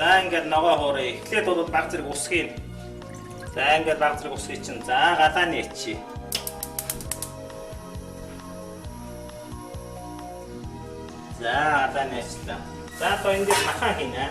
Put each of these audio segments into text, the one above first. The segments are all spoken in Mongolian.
За ингээд ногоо хуурай. Эхлээд бол баг зэрэг усхийг. За ингээд баг зэрэг усхий чинь. За галаа нээчи. За галаа нээчлээ. За одоо ингээд махан хийнэ.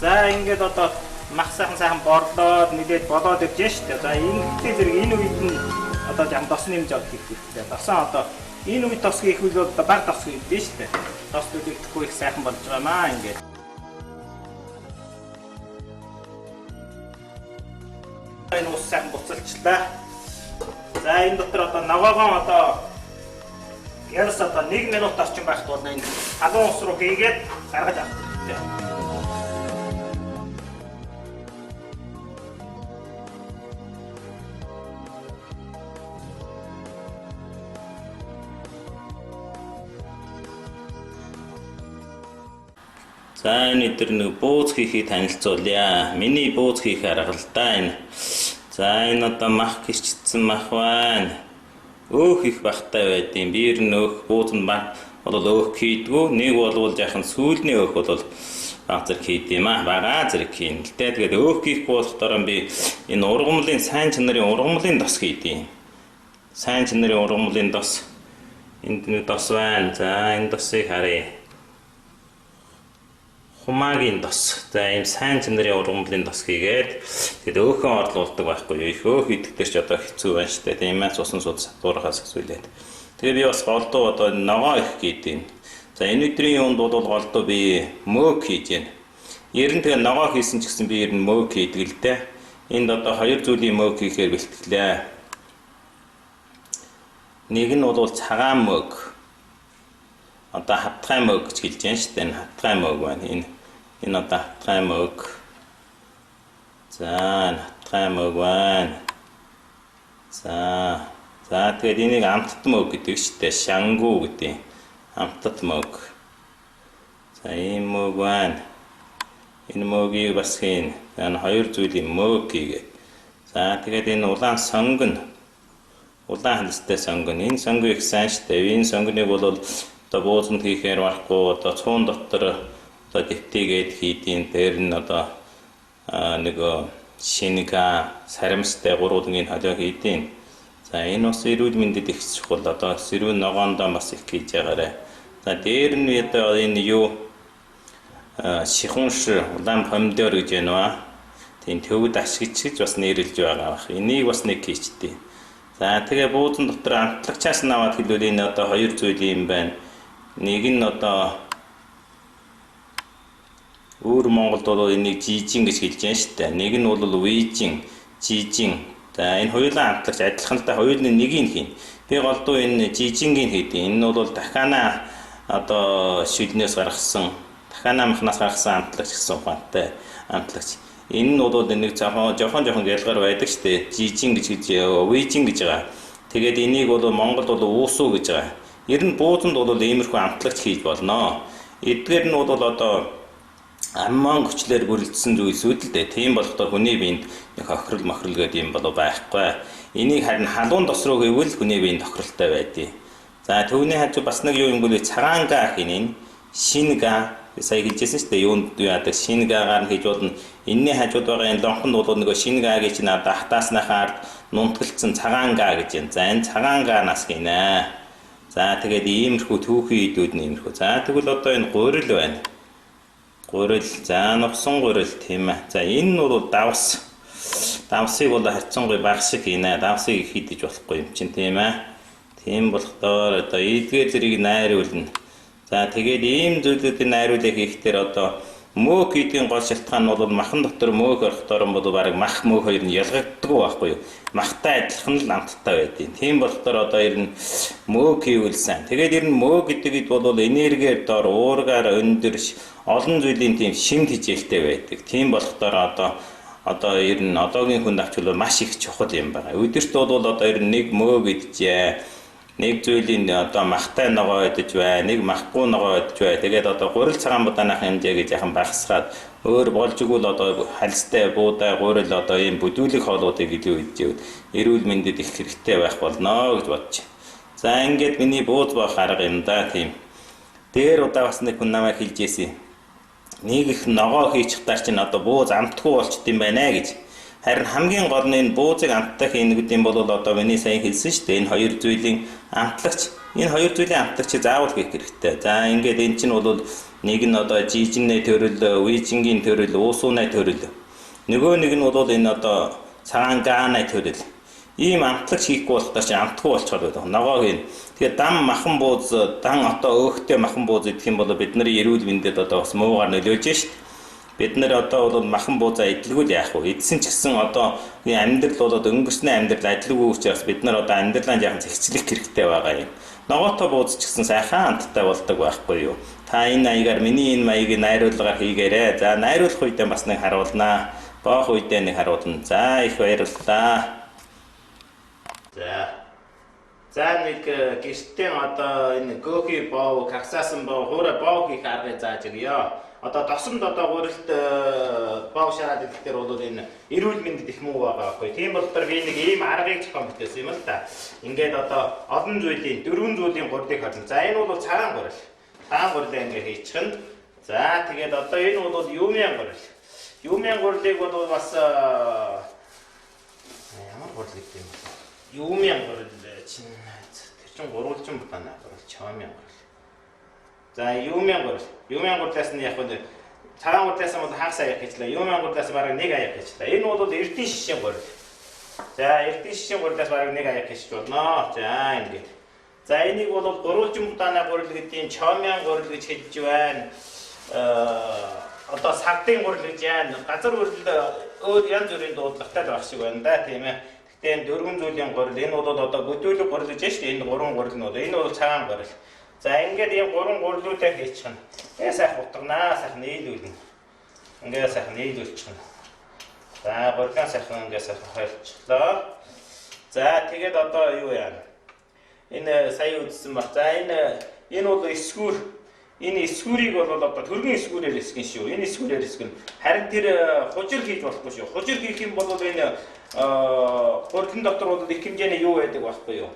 За ингээд одоо мах сайхан борлоод нэлээд болоод ирж штэ. За ингээд зэрэг энэ үед нь одоо жам тос нэмж авах хэрэгтэй. Тосон одоо энэ үед тос хийх үл одоо баг тос хийх дээ штэ. Тос төлөвлөхгүй их сайхан болж байгаамаа ингээд. Энэ ус сайхан буцалчлаа. За энэ дотор одоо ногоогоо одоо ярс одоо 1 минут орчим байх тул энэ халуун ус руу хийгээд гаргаж авах хэрэгтэй. За энэ өдөр нэг бууз хийхийг танилцуулъя. Миний бууз хийх арга л да энэ. За энэ одоо мах гисчсэн мах байна. Өөх их бахтай байдیں۔ Биер нь өөх, бууз нь баг бол өөх хийдгүү. Нэг болвол жаахан сүүлний өөх бол баг зэрэг хийдэм аа. Бага зэрэг хийн л дээ. Тэгээд өөх хийх болохоор би энэ ургамлын сайн чанарын ургамлын дос хийдэм. Сайн чанарын ургамлын дос. Энд нэг дос байна. За энэ досыг харъя. Хумаагийн дос. За ийм сайн чанарын ургамлын дос хийгээд тэгээд өөхөн орлуулдаг байхгүй юу. Их өөх идэгдэр ч одоо хэцүү байна штэ. Тийм ээ цусан суд сатуурахаас хэсүүлээд. Тэгээд би бас голдуу одоо ногоо их хийдэм. За энэ өдрийн юунд бол голдуу би мөөг хийж байна. Ер нь тэгээд ногоо хийсэн ч гэсэн би ер нь мөөг хийдэг л дээ. Энд одоо хоёр зүйлийн мөөг хийхээр бэлтгэлээ. Нэг нь бол цагаан мөөг. Одоо хатгай мөөг гэж хэлж байна штэ. Хатгай мөөг байна. Энэ одоо хатгай мөөг. За хатгай мөөг байна. За тэгээд энийг амттат мөөг гэдэг штэ. Шангу гэдэг. Амттат мөөг. За ийм мөөг байна. Энэ мөөгийг бас хийн. Энэ хоёр зүйлийн мөөг хийгээ. За тэгээд энэ улаан сонгон. Улаан ханастай сонгон. Энэ сонгон их сайн штэ. Энэ сонгоныг бол одоо буузанд хийхээр барахгүй одоо цуун дотор одоо дэвтээгээд хийдийн дээр нь одоо нэг шинэга сарамстай гурвуулгийн холио хийдийн. За энэ бас эрүүл мэндэд их чухал одоо сэрүүн ногоондоо бас их хийж байгаарай. За дээр нь одоо энэ юу шихунш улаан помидор гэж байна. Тийм төвд ашигч гэж бас нэрлэж байгаа бах. Энийг бас нэг хийчтэй. За тэгээ буузан дотор амтлагчаас нь аваад хэлвэл энэ одоо хоёр зүйл юм байна. Нэг нь одоо өөр Монголд бол энийг жижин гэж хэлж байна шүү дээ. Нэг нь бол вижин, жижин. За энэ хоёулаа хамтлагч адилхан л да хоёулын нэгийг хийн. Би голдуу энэ жижингийн хийдэг. Энэ нь бол дахиана одоо шилнээс гаргасан, дахиана махнаас гаргасан хамтлагч гэсэн ухаантай хамтлагч. Энэ нь бол нэг жоохон ялгаар байдаг шүү дээ. Жижин гэж вижин гэж байгаа. Тэгээд энийг бол Монголд бол уусуу гэж байгаа. Ер нь буузанд бол иймэрхүү амтлагч хийж болно. Эдгээр нь бол одоо амман хүчлээр бүрэлдсэн зүйлсүүд л дээ. Тийм болохоор хүний биед нэг хохирол мохирол гэдэг юм болов байхгүй. Энийг харин халуун тос руу гэвэл хүний биед тохиролтой байдیں۔ За төвний хажуу бас нэг юу юм бол цагаан га хийнэ. Шинэ га сая хэлжсэн шүү дээ. Юунд яадаг шинэ гагаар нь хийж болно. Энэний хажууд байгаа энэ лонхонд бол нөгөө шинэ гагийн чинь хатааснахаар нунтгалцсан цагаан га гэж байна. За энэ цагаан ганаас хийнэ. За тэгээд иймэрхүү түүхийн идүүд нэмэрхүү. За тэгвэл одоо энэ гурил байна. Гурил. За нугсан гурил тийм ээ. За энэ нь бол давс. Давсыг бол харьцангуй баг шиг хийнэ. Давсыг их идэж болохгүй юм чинь тийм ээ. Тийм болохоор одоо эдгээр зэрийг найруулна. За тэгээд ийм зүйлүүдийг найруулах хийхдээ одоо мөөг хийдгийн гол шалтгаан нь бол махан дотор мөөг орохоор бол баг мах мөөг хоёр нь ялгагддаг байхгүй юу? Махтай адилхан л амттай байдیں۔ Тийм болохоор одоо ер нь мөөг хийвэл сайн. Тэгээд ер нь мөөг гэдэг бол энергиэр дор уургаар өндөр олон зүйлийн тийм шимт хичээлтэй байдаг. Тийм болохоор одоо одоо ер нь одоогийн хүнд авч бол маш их чухал юм байна. Өдөрт бол одоо ер нь нэг мөөг идчихээ. Нэг зүйлийн одоо махтай ногоо идэж бай, нэг махгүй ногоо идэж бай. Тэгээд одоо гурил цагаан будаанах хэмжээг яхан багасгаад өөр болж игэл одоо хальстай буудай гурил одоо ийм бүдүүлэг хоолуудыг илүү идэж эрүүл мэндэд их хэрэгтэй байх болно гэж бодчих. За ингээд миний бууз бах арга юм да тийм. Дээр удаа бас нэг хүн намайг хэлж ийсэн. Нэг их ногоо хийчих таар чинь одоо бууз амтгүй болчт юм байна гэж. Харин хамгийн гол нь энэ буузыг амттай хийнэ гэдэг юм бол одоо миний сайн хэлсэн шүү дээ. Энэ хоёр зүйлийн амтлагч. Энэ хоёр зүйлийн амтлагч заавал хийх хэрэгтэй. За ингээд эн чинь бол нэг нь одоо жижигнээ төрөл, вижингийн төрөл, уусуунай төрөл. Нөгөө нэг нь бол энэ одоо цагаан гаанай төрөл. Ийм амтлагч хийхгүй болохоор чи амтгүй болчиход байна. Ногоо хийн. Тэгэхээр дам махан бууз, дан одоо өөхтэй махан бууз идэх юм бол бидний эрүүл мэндэд одоо бас муугаар нөлөөлж шít. Бид нар одоо бол махан буузаа идэлгүй яах вэ? Идсэн ч гэсэн одоо амьдрал бол өнгөрсний амьдрал адилгүй учраас бид нар одоо амьдралаа яахан зэгцлэх хэрэгтэй байгаа юм. Ногоотой бууз ч гэсэн сайхан амттай болдог байхгүй юу? Та энэ маягаар миний энэ маягийг найруулгаар хийгээрэй. За найруулах үедээ бас нэг харуулнаа. Боох үедээ нэг харуулна. За их баярлалаа. За нэг гэртээ одоо энэ гөөхий боов, каксаасан боов, хуурай боов хийх аргыг зааж өгье. Одоо тосонд одоо гурилд боов шараад идэхээр бол энэ эрүүл мэндэд их муу байгаа байхгүй. Тийм болохоор би нэг ийм аргыг зохион бүтээсэн юм л да. Ингээд одоо олон зүйлийн дөрвөн зүйлийн гурилыг харна. За энэ бол цагаан гурил. Цагаан гурилаа ингээд хийчихэн. За тэгээд одоо энэ бол юмян гурил. Юмян гурилыг бол бас ямар гурил гэдэг юм бэ? Юмян гурил чинь тэр чинь гурвалжин бутана гурил, чамян гурил. За юмян гурил. Юмян гурилаас нь яг нь цагаан гурилаас нь хагас аяг хийчлээ. Юмян гурилаас бараг нэг аяг хийчлээ. Энэ бол эрдийн шишийн гурил. За эрдийн шишийн гурилаас бараг нэг аяг хийчих болно. За ингээд. За энийг бол гурвалжин бутана гурил гэдгийг чамян гурил гэж хэлж байна. Одоо сагдын гурил гэж яа. Газар гурил өөр янз бүрийн дуудлагатай байх шиг байна да, тийм ээ. Гэтэ дөрвөн зүйлийн гурил. Энэ бол одоо бүдүүлэг гурил гэж байна шүү дээ. Энэ гурван гурил нь бол энэ бол цагаан гурил. За ингээд ийм гурван гурилуудаа хийчихнэ. Сайхан утганаа, сайхан нийлүүлнэ. Ингээд сайхан нийлүүлчихнэ. За гурилаа сайхан ингээд сайхан хойлцлоо. За тэгээд одоо юу яана? Энэ сая үзсэн баг. За энэ бол эсгүүр. Энэ эсгүүрийг бол одоо төргийн эсгүүрээр эсгэн шүү. Энэ эсгүүрээр эсгэн. Харин тэр хужир хийж болохгүй шүү. Хужир хийх юм бол энэ гурилын дотор бол их хэмжээний юу байдаг байхгүй юу?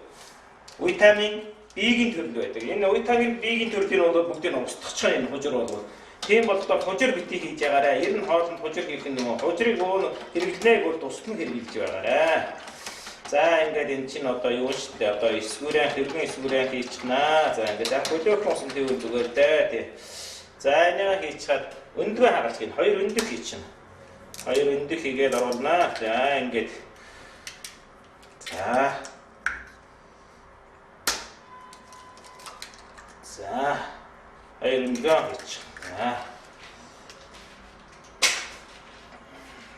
Витамин B-ийн төрөл байдаг. Энэ витамин B-ийн төрлийг бол бүгдийг нь устгах энэ хужир бол. Тийм болохоор хужир битгий хийж байгаарай. Ер нь хоолнд хужир хийх нь нөгөө хужирыг өө хэрэглэнэ бүр тусган хэрэглэж байгаарай. За ингээд эн чинь одоо юу шүү дээ. Одоо эсгүүрэн хэрхэн эсгүүрэн хийчихнаа. За ингээд яг хөлөөх усан тэгвэл зүгээр дээ тий. За энэ хийчихад өндгөө хагалж гин хоёр өндөг хийчихнэ. Хоёр өндөг хийгээд оруулнаа. За ингээд. За хоёр өндөг хийчихнэ.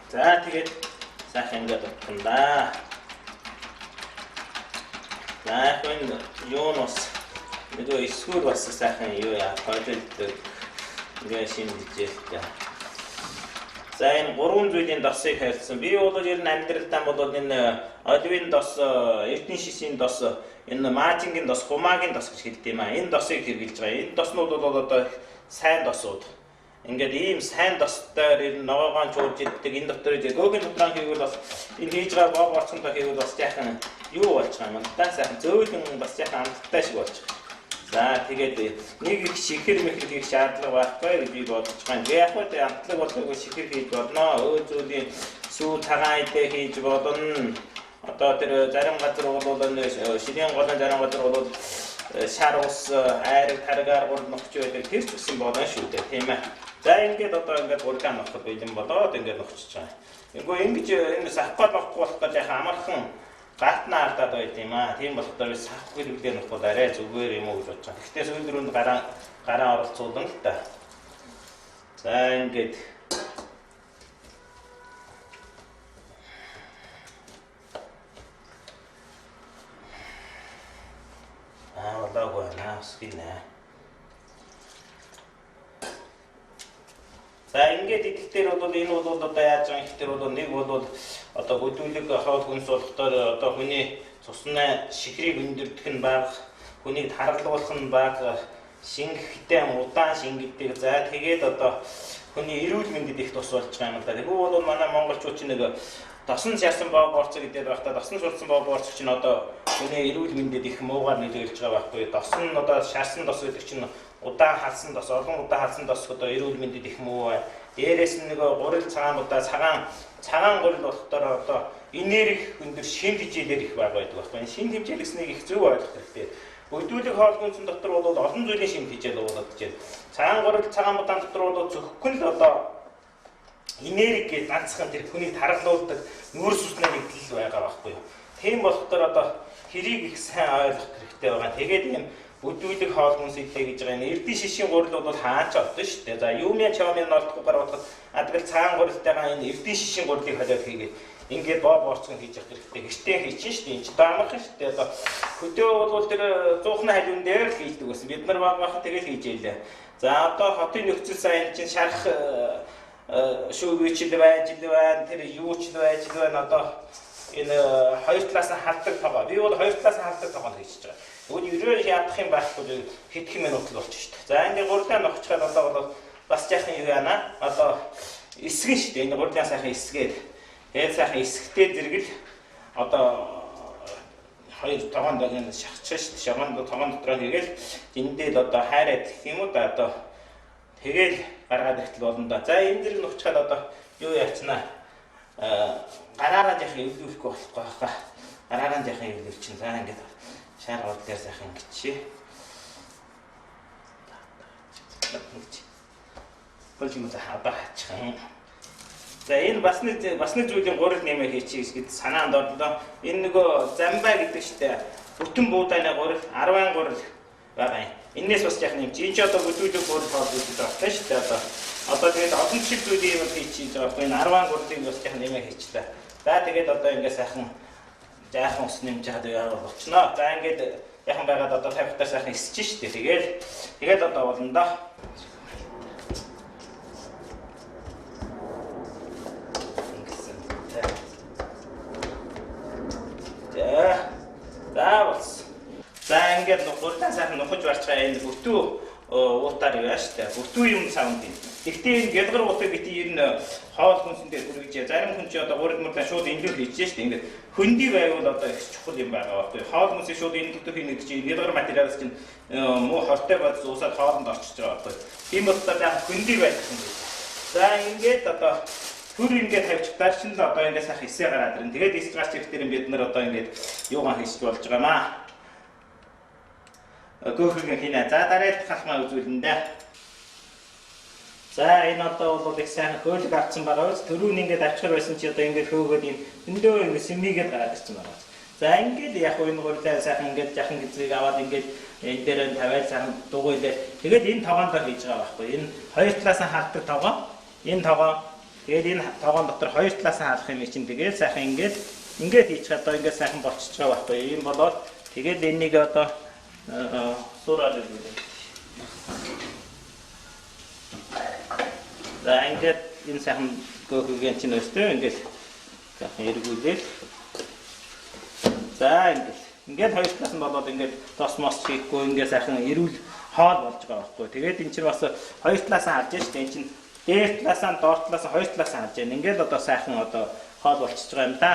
За тэгээд сайхан ингээд утгана. За энэ юунос нөгөө эсгүүр бас сайхан юу яа хойлолдог ингээ шинжижээ л та. За энэ гурван зүйлийн досыг хайрлсан. Би бол ер нь амьдралдаа бол энэ оливын дос, эрдэнэ шишийн дос, энэ маажингийн дос, хумаагийн дос гэж хэлдэг юм аа. Энэ досыг хэрэгжилж байгаа. Энэ доснууд бол одоо сайн досууд. Ингээд ийм сайн достой ер нь ногоогоо чуулж иддэг. Энэ дотор гөөгийн дотроо хийвэл бас энэ хийж байгаа боо боцсон та хийвэл бас яахан юу болж байгаа юм да. Сайхан зөөлөн бас яахан амттай шиг болж байгаа. За тэгээд нэг их шихэр мэхэр хийх шаардлага байхгүй гэж би бодож байгаа. Яг л амтлаг болоогүй шихэр хийж болно. Өөр зүйлийн сүү цагаан идэ хийж болно. Одоо тэр зарим газар бол ширийн голын зарим газар бол шар ус айраг таргаар нөхч байдаг. Тэр ч гэсэн болно шүү дээ, тийм ээ. За ингээд одоо ингээд ургаан ноход бэлэн болоод ингээд нөхчиж байгаа. Энгөө ингэж энэ сахгал багхгүй болохоор яхаа амархан гатна ардаад байт юм аа. Тийм болохоор сах хэрэглээ нөх бол арай зүгээр юм уу гэж бодож байгаа. Гэхдээ сүүл рүү гараа оролцуулна л та. За ингээд болоогүй наа скинэ. За ингээд идэхтэр бол энэ бол одоо яаж байгаа ихтэр бол нэг бол одоо хөдөлгөөн хоол хүнс болохоор одоо хүний цусны шихрийг өндөрдөх нь бага, хүнийг харгалуулах нь бага, шингэхтэй удаан шингэдэг. За тэгээд одоо хүний эрүүл мэндэд их тус болж байгаа юм л да. Тэгвэл бол манай монголчууд чинь нэг досон шаарсан боо боорц гэдэг байхдаа досон шуурсан боо боорц чинь одоо хүний эрүүл мэндэд их муугаар нөлөөлж байгаа байхгүй. Досон одоо шаарсан дос гэдэг чинь удаан халсан дос, олон удаан халсан дос одоо эрүүл мэндэд их муу бай. Дээрээс нь нэг гурил цагаан удаа цагаан гурил болохоор одоо энерги өндөр шин хэмжээлэр их байгаа байдаг байхгүй. Шин хэмжээл гэснийг их зөв ойлгох хэрэгтэй. Хөдөлгөөн хоол хүнсийн дотор бол олон зүйлийн шин хэмжээл уулаад гэж. Цагаан гурил цагаан удаан дотор бол зөвхөн л одоо энерги гэж ганцхан тэр хүнийг таргалуулдаг нүүрс усны нэгдэл байгаа байхгүй. Тийм болохоор одоо хэрийг их сайн ойлгох хэрэгтэй байгаа. Тэгээд юм бүдүүлэг хоол хүнс идэх гэж байгаа. Эрдийн шишийн гурил бол хаач олдсон шүү дээ. За юмяа чамын нолдохгүйгээр бодоход адгал цагаан гурилтайгаа энэ эрдийн шишийн гурилыг холиод хийгээд ингээд боо боорцгон хийж явах хэрэгтэй. Гэртээ хийчин шүү дээ. Энд даамархан шүү дээ. Одоо хөдөө бол тэр 100 халиун дээр л хийдэг байсан. Бид нар баахан тэгэл хийж ялээ. За одоо хотын нөхцөл сайн чинь шарах шүүгүйчл байж л байна. Тэр юуч л байж л байна. Одоо энэ хоёр талаас нь халдаг тоогоо. Би бол хоёр талаас нь халдаг тоогоо хийж байгаа. Үүд ерөөр ядах юм байхгүй хэдхэн минут л болчих шүү дээ. За ингээд гурлаа ногчхад одоо бол бас яахан юу яана. Одоо эсгэн шүү дээ. Энэ гурлаа сайхан эсгээд. Тэгээд сайхан эсгтэй зэрэгэл одоо хоёр тоогонд ингээд шахчихсан шүү дээ. Шагонд тоогон дотроо хийгээл эндээ л одоо хайраад гэх юм уу да одоо тэгэл гаргаад ихтэл болно да. За энэ зэрэг ногчхад одоо юу яачнаа гараараа яхан эвлүүлэхгүй болохгүй хаа. Гараараа яхан эвлүүлчин. За ингээд шар гол дээр сайхан ингэчээ. Болж юм одоо хаачих. За энэ басны зүйлийн гурил нэмээ хийчихээс гэд санаанд орлоо. Энэ нөгөө замбай гэдэг штэ. Бүтэн буудааны гурил, 10 гурил байгаа юм. Энээс бас яах юм чи энэ ч одоо бүдүүлэг гурил хоол гэдэг байна штэ одоо. Одоо тэгээд олон жишээ зүйлийн юм хийчихэж байгаа байхгүй. Энэ 10 гурилыг бас яах нэмээ хийчлээ. За тэгээд одоо ингээ сайхан жаахан ус нэмж хаад яваа болчихноо. За ингээд яхан байгаад одоо 50 таар сайхан эсэж штэ. Тэгээд одоо болно да. За болсон. За ингээд гурилан сайхан нухаж барч байгаа энэ бүтүү уутаар яваа штэ. Бүтүү юм саунд юм. Гэхдээ энэ гялгар уутыг бити ер нь хоол хүнсэндээ хүргэж зарим хүн чи одоо гурил мөрдөө шууд инлүүл хийж штэ. Ингээд хөндөй байвал одоо их чухал юм байгаа байхгүй. Хоол хүнсийг шууд инлүүлдэг хийнэ гэж чинь гялгар материалс чинь муу хортой бод уусаад хоолнд орчиж байгаа байхгүй. Тийм болохоор яг хөндөй байх юм байна. За ингээд одоо төр ингээд тавьчихтаар чинь л одоо ингээд сайхан эсээ гараад ирнэ. Тэгээд эс гарч ирэхээр бид нар одоо ингээд юугаа хийж болж байгаа маа. Гөөхөг хийнэ. За дараад халмаа үзүүлнэ дээ. За энэ одоо бол их сайн хөөлөг авсан байгаа биз. Төрүүн ингээд авчихар байсан чи одоо ингээд хөөгөөд юм өндөө ингээд сэмигээд гараад ирсэн байгаа. За ингээд яг энэ гурилаа сайхан ингээд жахан гизрийг аваад ингээд энэ дээр нь тавиад сайхан дугуйлээ. Тэгээд энэ тоогондоо хийж байгаа байхгүй. Энэ хоёр талаас нь халддаг тоогоо. Энэ тоогоо. Тэгээд энэ тоогоон дотор хоёр талаас нь халах юм чинь тэгээд сайхан ингээд хийчих одоо ингээд сайхан болчихж байгаа байхгүй. Ийм болоод тэгээд энийг одоо сураад өгье. За ингээд энэ сайхан гөөхөгийн чинь өстэй ингээд сайхан эргүүлээл. За ингээд хоёр талаас нь болоод ингээд тос мос хийхгүй ингээд сайхан эрүүл хоол болж байгаа байхгүй. Тэгээд эн чинь бас хоёр талаас нь харж штэ. Эн чинь дээр талаас нь доор талаас нь хоёр талаас нь харж байна. Ингээд одоо сайхан одоо хоол болчихж байгаа юм да.